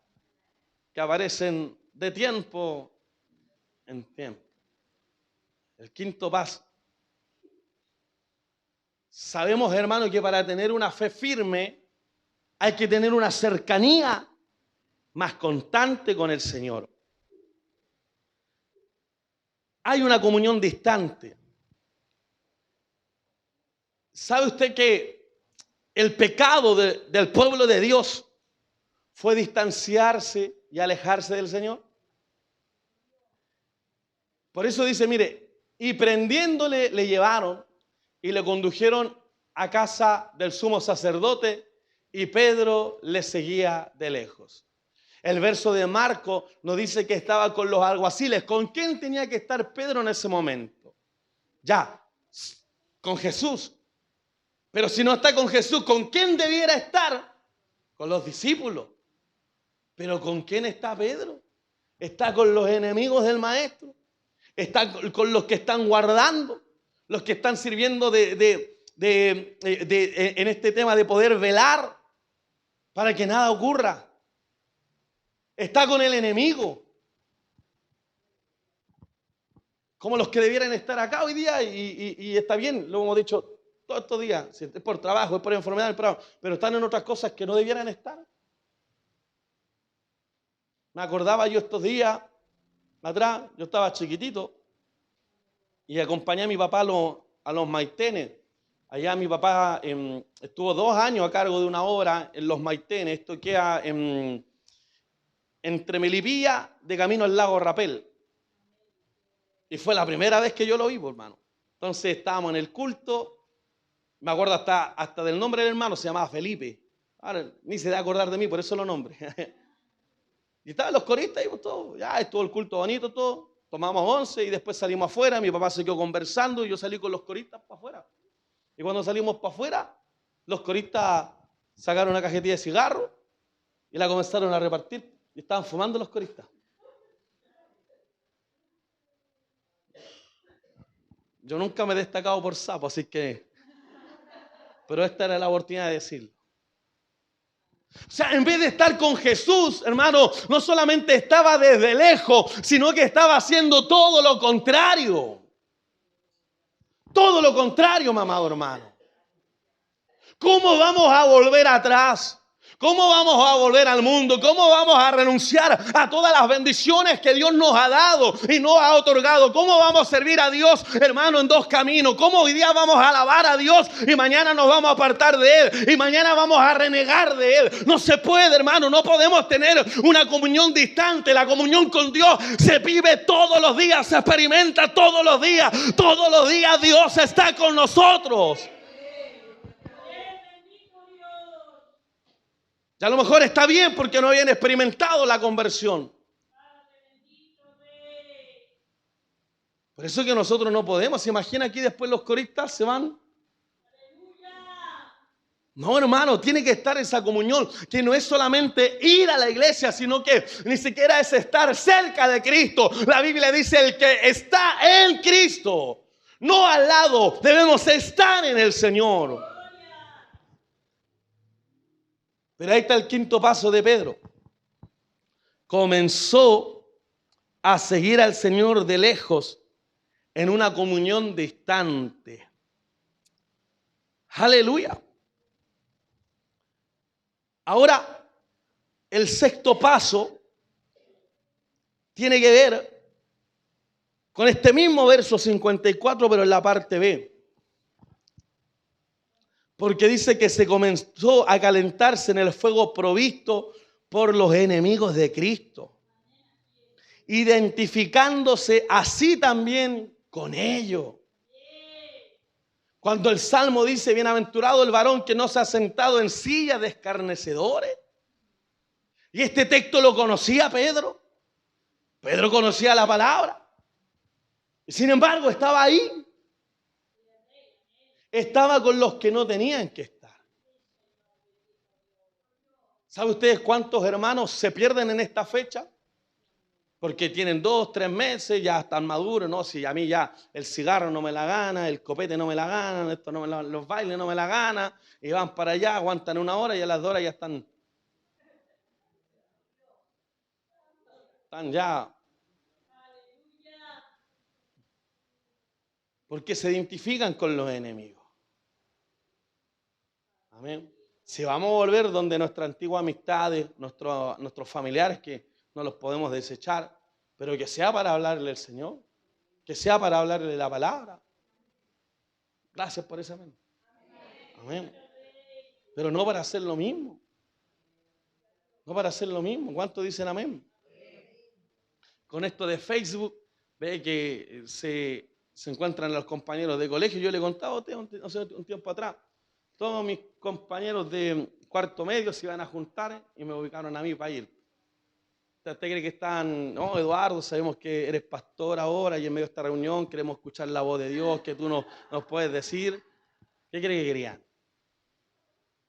que aparecen de tiempo en tiempo. El quinto paso. Sabemos, hermano, que para tener una fe firme hay que tener una cercanía más constante con el Señor. Hay una comunión distante. ¿Sabe usted que el pecado del pueblo de Dios fue distanciarse y alejarse del Señor? Por eso dice, mire, y prendiéndole le llevaron y le condujeron a casa del sumo sacerdote y Pedro le seguía de lejos. El verso de Marcos nos dice que estaba con los alguaciles. ¿Con quién tenía que estar Pedro en ese momento? Ya, con Jesús. Pero si no está con Jesús, ¿con quién debiera estar? Con los discípulos. ¿Pero con quién está Pedro? Está con los enemigos del maestro. Está con los que están guardando, los que están sirviendo en este tema de poder velar. para que nada ocurra. Está con el enemigo. Como los que debieran estar acá hoy día, y está bien, lo hemos dicho todos estos días, si es por trabajo, es por enfermedad, pero están en otras cosas que no debieran estar. Me acordaba yo estos días atrás, yo estaba chiquitito y acompañé a mi papá a los Maitenes. Allá mi papá estuvo 2 años a cargo de una obra en los Maitenes. Esto queda entre Melipilla, de camino al lago Rapel. Y fue la primera vez que yo lo vi, hermano. Entonces estábamos en el culto. Me acuerdo hasta del nombre del hermano, se llamaba Felipe. Ahora ni se da a acordar de mí, por eso lo nombre. Y estaban los coristas y todo. Ya estuvo el culto bonito, todo. Tomamos 11 y después salimos afuera. Mi papá se quedó conversando y yo salí con los coristas para afuera. Y cuando salimos para afuera, los coristas sacaron una cajetilla de cigarros y la comenzaron a repartir. Y estaban fumando los coristas. Yo nunca me he destacado por sapo, así que... Pero esta era la oportunidad de decirlo. O sea, en vez de estar con Jesús, hermano, no solamente estaba desde lejos, sino que estaba haciendo todo lo contrario. Todo lo contrario, mi amado hermano. ¿Cómo vamos a volver atrás? ¿Cómo vamos a volver al mundo? ¿Cómo vamos a renunciar a todas las bendiciones que Dios nos ha dado y nos ha otorgado? ¿Cómo vamos a servir a Dios, hermano, en 2 caminos? ¿Cómo hoy día vamos a alabar a Dios y mañana nos vamos a apartar de Él y mañana vamos a renegar de Él? No se puede, hermano. No podemos tener una comunión distante. La comunión con Dios se vive todos los días, se experimenta todos los días. Todos los días Dios está con nosotros. Y a lo mejor está bien porque no habían experimentado la conversión. Por eso es que nosotros no podemos. ¿Se imagina aquí después los coristas se van? No, hermano, tiene que estar esa comunión, que no es solamente ir a la iglesia, sino que ni siquiera es estar cerca de Cristo. La Biblia dice el que está en Cristo, no al lado, debemos estar en el Señor. Pero ahí está el 5.º paso de Pedro. Comenzó a seguir al Señor de lejos en una comunión distante. Aleluya. Ahora, el 6.º paso tiene que ver con este mismo verso 54, pero en la parte B. Porque dice que se comenzó a calentarse en el fuego provisto por los enemigos de Cristo, identificándose así también con ellos. Cuando el Salmo dice, bienaventurado el varón que no se ha sentado en silla de escarnecedores. Y este texto lo conocía Pedro. Pedro conocía la palabra. Y sin embargo estaba ahí. Estaba con los que no tenían que estar. ¿Sabe ustedes cuántos hermanos se pierden en esta fecha? Porque tienen 2, 3 meses, ya están maduros, no, si a mí ya el cigarro no me la gana, el copete no me la gana, esto no me los bailes no me la gana, y van para allá, aguantan 1 hora y a las 2 horas ya están ya. Porque se identifican con los enemigos. Amén. Si vamos a volver donde nuestras antiguas amistades, nuestros familiares que no los podemos desechar, pero que sea para hablarle al Señor, que sea para hablarle la palabra. Gracias por ese amén. Amén. Pero no para hacer lo mismo. No para hacer lo mismo. ¿Cuántos dicen amén? Con esto de Facebook, ve que se encuentran los compañeros de colegio. Yo le he contado a usted un tiempo atrás. Todos mis compañeros de 4º medio se iban a juntar y me ubicaron a mí para ir. ¿Usted cree que están, no, Eduardo, sabemos que eres pastor ahora y en medio de esta reunión queremos escuchar la voz de Dios que tú nos puedes decir? ¿Qué cree que querían?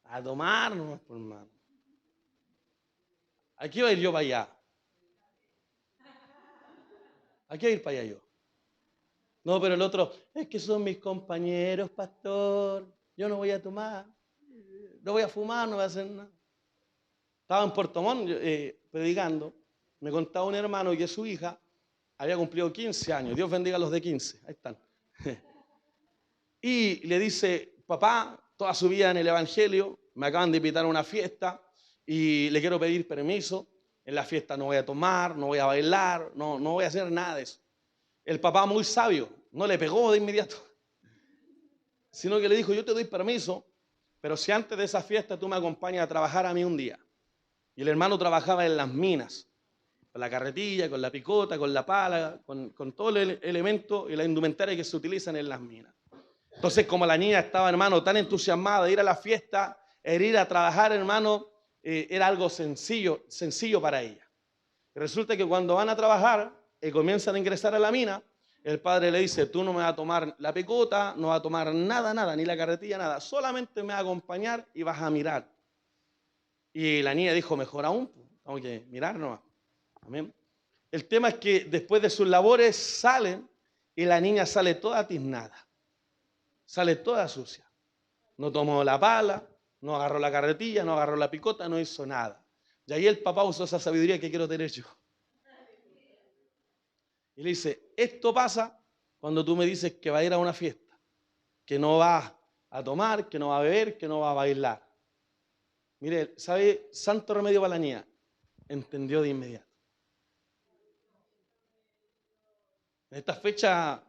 A tomarnos, por hermano. ¿A qué iba a ir yo para allá? ¿A qué iba a ir para allá yo? No, pero el otro, es que son mis compañeros, pastor. Yo no voy a tomar, no voy a fumar, no voy a hacer nada. Estaba en Puerto Montt predicando. Me contaba un hermano que su hija había cumplido 15 años. Dios bendiga a los de 15. Ahí están. Y le dice, papá, toda su vida en el Evangelio, me acaban de invitar a una fiesta y le quiero pedir permiso. En la fiesta no voy a tomar, no voy a bailar, no voy a hacer nada de eso. El papá, muy sabio, no le pegó de inmediato, sino que le dijo, yo te doy permiso, pero si antes de esa fiesta tú me acompañas a trabajar a mí un día. Y el hermano trabajaba en las minas, con la carretilla, con la picota, con la pala, con todo el elemento y la indumentaria que se utilizan en las minas. Entonces, como la niña estaba, hermano, tan entusiasmada de ir a la fiesta, ir a trabajar, hermano, era algo sencillo para ella. Y resulta que cuando van a trabajar y comienzan a ingresar a la mina, el padre le dice, tú no me vas a tomar la picota, no vas a tomar nada, ni la carretilla, nada. Solamente me vas a acompañar y vas a mirar. Y la niña dijo, mejor aún, tengo que mirar nomás. Amén. El tema es que después de sus labores salen y la niña sale toda tiznada. Sale toda sucia. No tomó la pala, no agarró la carretilla, no agarró la picota, no hizo nada. Y ahí el papá usó esa sabiduría que quiero tener yo. Y le dice, esto pasa cuando tú me dices que va a ir a una fiesta, que no va a tomar, que no va a beber, que no va a bailar. Mire, ¿sabe? Santo remedio para la niña. Entendió de inmediato. En esta fecha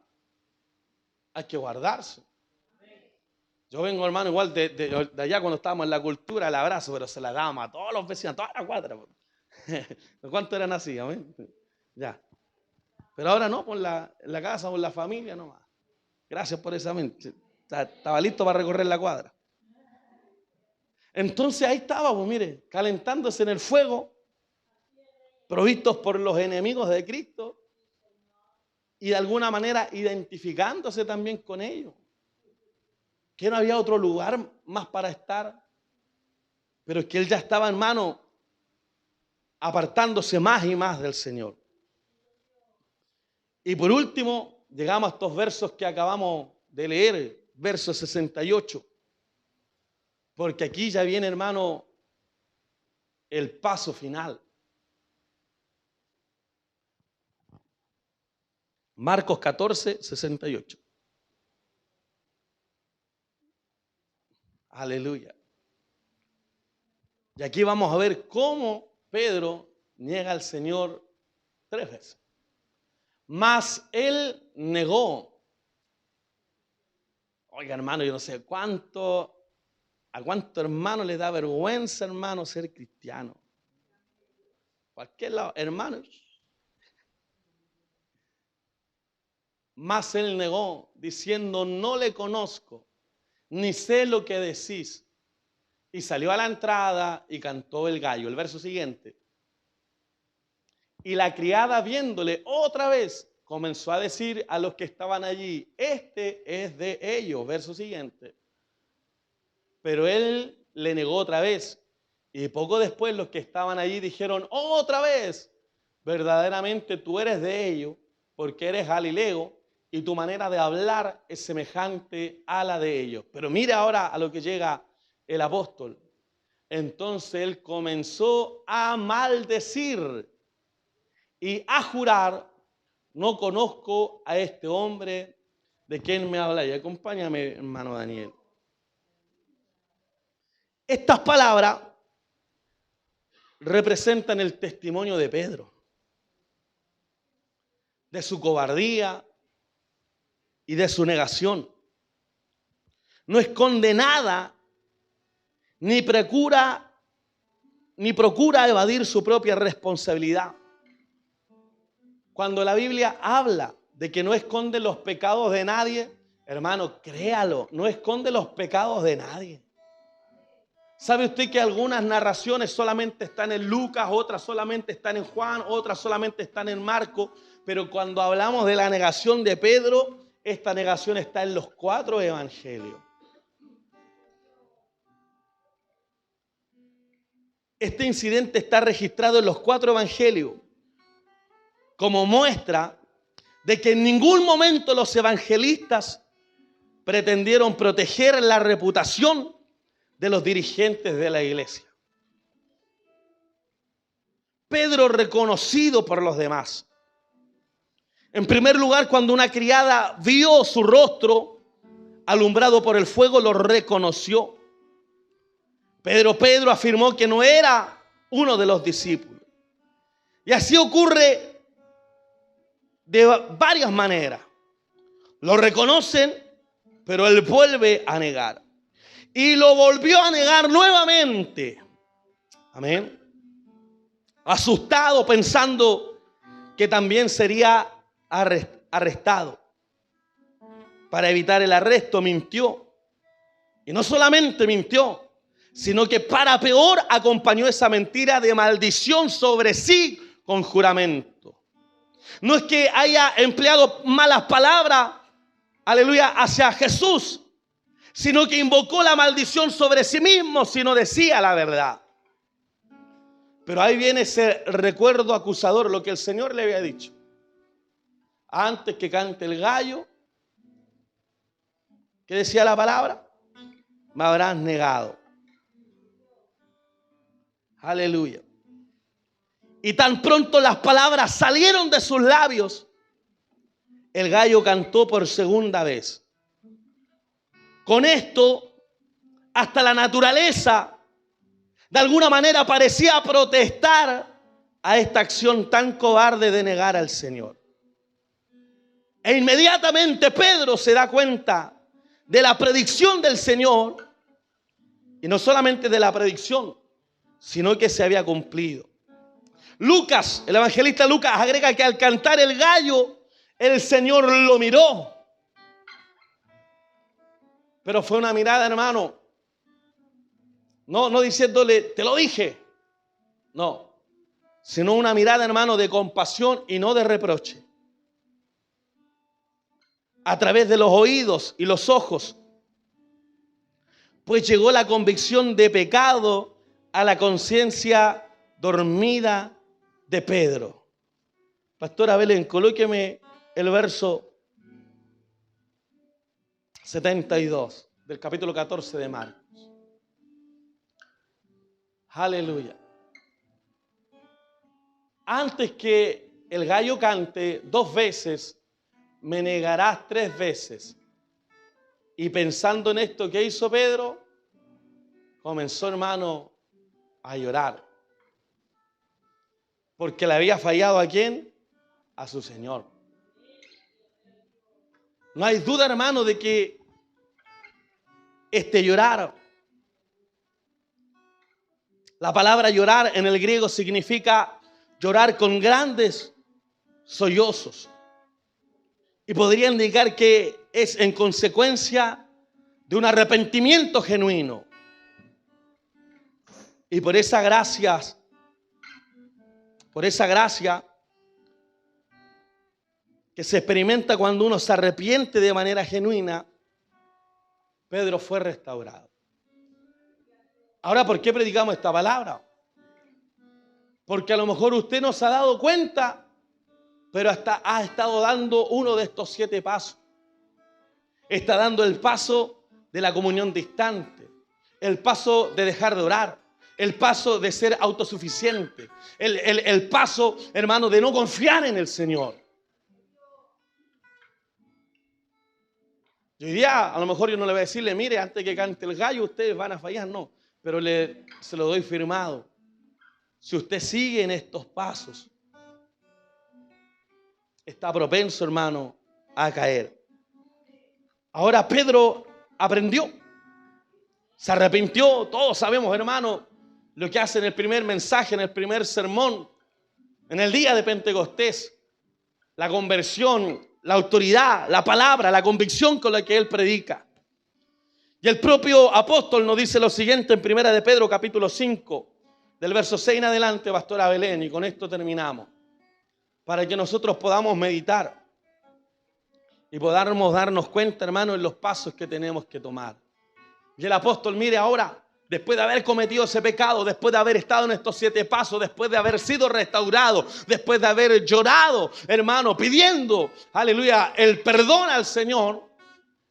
hay que guardarse. Yo vengo, hermano, igual de allá cuando estábamos en la cultura, el abrazo, pero se la dábamos a todos los vecinos, a todas las cuadras. ¿Cuántos eran así? Amén. Ya. Pero ahora no, por la casa, por la familia, nomás. Gracias por esa mente. Estaba listo para recorrer la cuadra. Entonces ahí estábamos, mire, calentándose en el fuego, provistos por los enemigos de Cristo y de alguna manera identificándose también con ellos. Que no había otro lugar más para estar, pero es que él ya estaba, hermano, apartándose más y más del Señor. Y por último, llegamos a estos versos que acabamos de leer, verso 68, porque aquí ya viene, hermano, el paso final. Marcos 14, 68. Aleluya. Y aquí vamos a ver cómo Pedro niega al Señor 3 veces. Mas él negó. Oiga, hermano, yo no sé a cuánto hermano le da vergüenza, hermano, ser cristiano. Cualquier lado, hermanos. Mas él negó, diciendo, no le conozco, ni sé lo que decís. Y salió a la entrada y cantó el gallo. El verso siguiente. Y la criada, viéndole otra vez, comenzó a decir a los que estaban allí, este es de ellos. Verso siguiente. Pero él le negó otra vez. Y poco después los que estaban allí dijeron, otra vez, verdaderamente tú eres de ellos, porque eres Galileo, y tu manera de hablar es semejante a la de ellos. Pero mira ahora a lo que llega el apóstol. Entonces él comenzó a maldecir y a jurar, no conozco a este hombre de quien me habla. Y acompáñame, hermano Daniel. Estas palabras representan el testimonio de Pedro, de su cobardía y de su negación. No esconde nada, ni procura evadir su propia responsabilidad. Cuando la Biblia habla de que no esconde los pecados de nadie, hermano, créalo, no esconde los pecados de nadie. ¿Sabe usted que algunas narraciones solamente están en Lucas, otras solamente están en Juan, otras solamente están en Marcos? Pero cuando hablamos de la negación de Pedro, esta negación está en los 4 evangelios. Este incidente está registrado en los 4 evangelios como muestra de que en ningún momento los evangelistas pretendieron proteger la reputación de los dirigentes de la iglesia. Pedro reconocido por los demás. En primer lugar, cuando una criada vio su rostro alumbrado por el fuego, lo reconoció. Pedro afirmó que no era uno de los discípulos. Y así ocurre de varias maneras. Lo reconocen, pero él vuelve a negar. Y lo volvió a negar nuevamente. Amén. Asustado, pensando que también sería arrestado. Para evitar el arresto, mintió. Y no solamente mintió, sino que para peor acompañó esa mentira de maldición sobre sí con juramento. No es que haya empleado malas palabras, aleluya, hacia Jesús, sino que invocó la maldición sobre sí mismo si no decía la verdad. Pero ahí viene ese recuerdo acusador, lo que el Señor le había dicho. Antes que cante el gallo, ¿qué decía la palabra? Me habrás negado. Aleluya. Y tan pronto las palabras salieron de sus labios, el gallo cantó por segunda vez. Con esto, hasta la naturaleza, de alguna manera parecía protestar a esta acción tan cobarde de negar al Señor. E inmediatamente Pedro se da cuenta de la predicción del Señor, y no solamente de la predicción, sino que se había cumplido. Lucas, el evangelista Lucas, agrega que al cantar el gallo, el Señor lo miró. Pero fue una mirada, hermano, no diciéndole, te lo dije. No, sino una mirada, hermano, de compasión y no de reproche. A través de los oídos y los ojos, pues llegó la convicción de pecado a la conciencia dormida de Pedro. Pastora Belén, colóqueme el verso 72 del capítulo 14 de Marcos. Aleluya. Antes que el gallo cante 2 veces, me negarás 3 veces. Y pensando en esto, ¿qué hizo Pedro? Comenzó, hermano, a llorar. Porque le había fallado ¿a quién? A su Señor. No hay duda, hermano, de que llorar. La palabra llorar en el griego significa llorar con grandes sollozos. Y podría indicar que es en consecuencia de un arrepentimiento genuino. Y por esa gracia que se experimenta cuando uno se arrepiente de manera genuina, Pedro fue restaurado. Ahora, ¿por qué predicamos esta palabra? Porque a lo mejor usted no se ha dado cuenta, pero hasta ha estado dando uno de estos 7 pasos. Está dando el paso de la comunión distante, el paso de dejar de orar, el paso de ser autosuficiente, el paso, hermano, de no confiar en el Señor. Y hoy día, a lo mejor yo no le voy a decirle, mire, antes que cante el gallo, ustedes van a fallar, no. Pero se lo doy firmado. Si usted sigue en estos pasos, está propenso, hermano, a caer. Ahora Pedro aprendió, se arrepintió. Todos sabemos, hermano, lo que hace en el primer mensaje, en el primer sermón, en el día de Pentecostés. La conversión, la autoridad, la palabra, la convicción con la que él predica. Y el propio apóstol nos dice lo siguiente en 1 de Pedro capítulo 5, del verso 6 en adelante, pastora Belén, y con esto terminamos. Para que nosotros podamos meditar y podamos darnos cuenta, hermano, en los pasos que tenemos que tomar. Y el apóstol, mire ahora, después de haber cometido ese pecado, después de haber estado en estos 7 pasos, después de haber sido restaurado, después de haber llorado, hermano, pidiendo, aleluya, el perdón al Señor,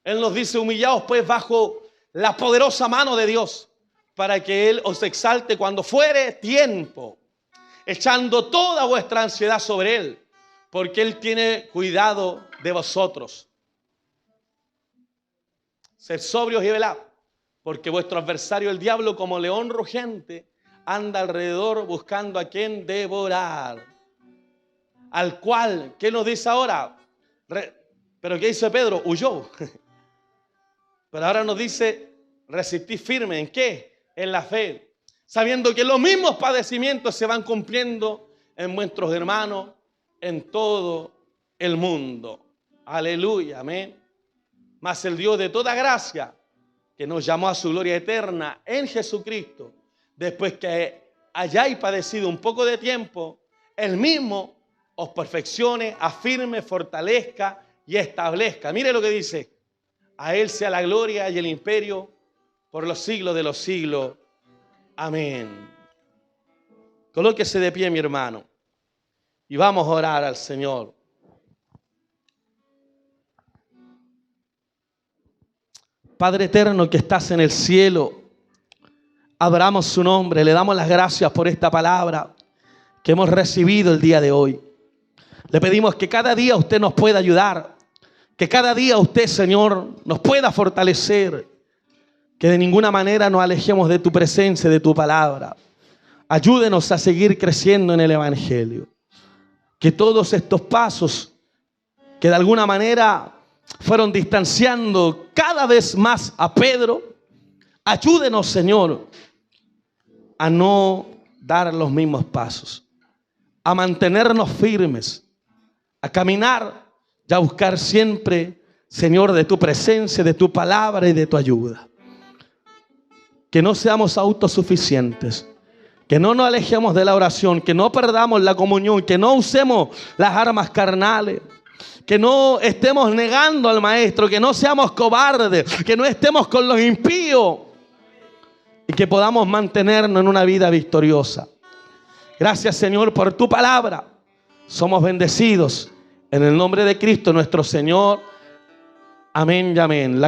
él nos dice, humillaos pues bajo la poderosa mano de Dios, para que Él os exalte cuando fuere tiempo. echando toda vuestra ansiedad sobre Él, porque Él tiene cuidado de vosotros. Sed sobrios y velad, porque vuestro adversario el diablo, como león rugiente, anda alrededor buscando a quien devorar. Al cual, ¿qué nos dice ahora? Pero ¿qué hizo Pedro? Huyó. Pero ahora nos dice, resistid firme. ¿En qué? En la fe. Sabiendo que los mismos padecimientos se van cumpliendo en vuestros hermanos en todo el mundo. Aleluya, amén. Mas el Dios de toda gracia, que nos llamó a su gloria eterna en Jesucristo, después que hayáis padecido un poco de tiempo, Él mismo os perfeccione, afirme, fortalezca y establezca. Mire lo que dice. A Él sea la gloria y el imperio por los siglos de los siglos. Amén. Colóquese de pie, mi hermano, y vamos a orar al Señor. Padre eterno que estás en el cielo, adoramos su nombre, le damos las gracias por esta palabra que hemos recibido el día de hoy. Le pedimos que cada día usted nos pueda ayudar, que cada día usted, Señor, nos pueda fortalecer, que de ninguna manera nos alejemos de tu presencia, de tu palabra. Ayúdenos a seguir creciendo en el Evangelio. Que todos estos pasos que de alguna manera fueron distanciando cada vez más a Pedro, ayúdenos, Señor, a no dar los mismos pasos, a mantenernos firmes, a caminar y a buscar siempre, Señor, de tu presencia, de tu palabra y de tu ayuda. Que no seamos autosuficientes, que no nos alejemos de la oración, que no perdamos la comunión, que no usemos las armas carnales, que no estemos negando al Maestro, que no seamos cobardes, que no estemos con los impíos y que podamos mantenernos en una vida victoriosa. Gracias, Señor, por tu palabra. Somos bendecidos en el nombre de Cristo nuestro Señor. Amén y amén.